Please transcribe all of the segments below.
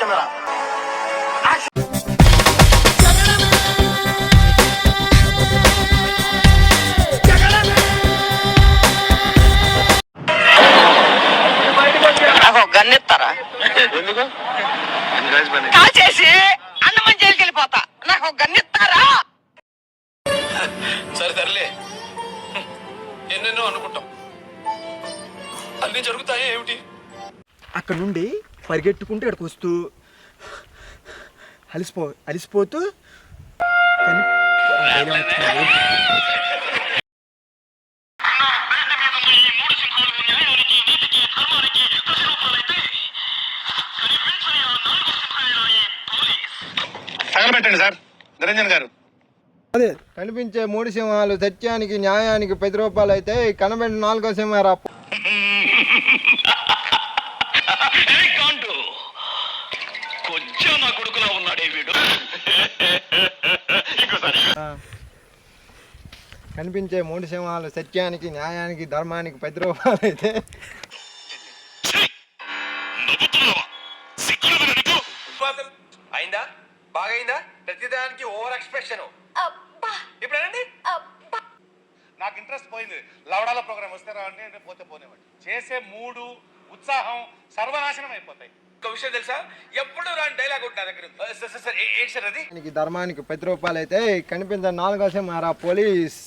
Camera గన్నెత్తారా ఎందుకు కాల్చేసి అన్నమని జైలుకి వెళ్ళిపోతా. నాకు గన్నెత్తారా? సరే తరలే, ఎన్నెన్నో అనుకుంటాం, అన్ని జరుగుతాయి ఏమిటి? అక్కడ నుండి పరిగెట్టుకుంటూ ఇక్కడికి వస్తూ అలిసిపోతూ తగలబెట్టండి సార్ నిరంజన్ గారు. అదే కనిపించే 3 సింహాలు సత్యానికి న్యాయానికి 10 రూపాయలు అయితే కనబడి 4వ సింహం రా. కనిపించే 3 సింహాలు సత్యానికి న్యాయానికి ధర్మానికి 10 రూపాయలు అయితే అయిందా? బాగైందా? ప్రతిదానికి ఓవర్ ఎక్స్ప్రెషన్. ఇప్పుడేనండి నాకు ఇంట్రెస్ట్ పోయింది. లవడాల ప్రోగ్రామ్ వస్తే రావండి, పోతే పోనేవాడి. చేసే మూడు ఉత్సాహం సర్వనాశనం అయిపోతాయి. ఒక విషయం తెలుసా, ఎప్పుడు రాని డైలాగ్ ఉంటుంది నా దగ్గర. ఏంటి సార్ అది? ధర్మానికి 10 రూపాయలు అయితే కనిపించే 4వ సింహం రా పోలీస్.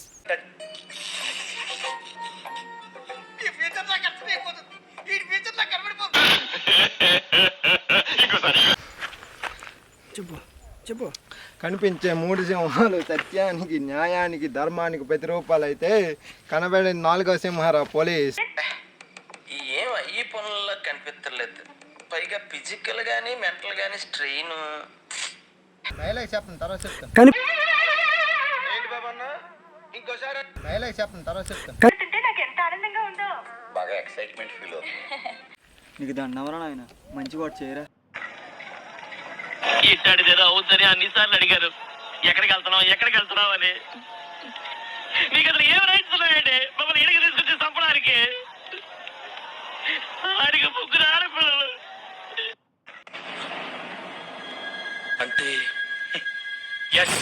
చెప్పు. కనిపించే 3 సింహాలు సత్యానికి న్యాయానికి ధర్మానికి 10 రూపాయలు అయితే కనబడే 4వ సింహం రా పోలీస్. ఏం ఈ పనుల్లో కనిపించలేదు, పైగా ఫిజికల్ గానీ మెంటల్ గానీ స్ట్రెయిన్. డైలాగ్ చెప్పండి తర్వాత చెప్తాను. ఏంటి బాబన్నా ఇంకోసారి డైలాగ్ చెప్పండి తర్వాత చెప్తాను. నాకు ఎంత ఆనందంగా ఉందో. బాగా ఎక్సైట్మెంట్ ఫీల్ అవుతుంది. నీకు దండవరా ఆయన మంచి వాడు చేయరా. ఇట్టాడిదేదో అవుతుందని అన్నిసార్లు అడిగారు, ఎక్కడికి వెళ్తున్నావు అని. నీకు అసలు ఏం రైట్స్ ఉన్నాయండి మమ్మల్ని ఇంటికి తీసుకొచ్చి చంపడానికి? ఆడికి 3 ఆడపిల్లలు అంటే ఎస్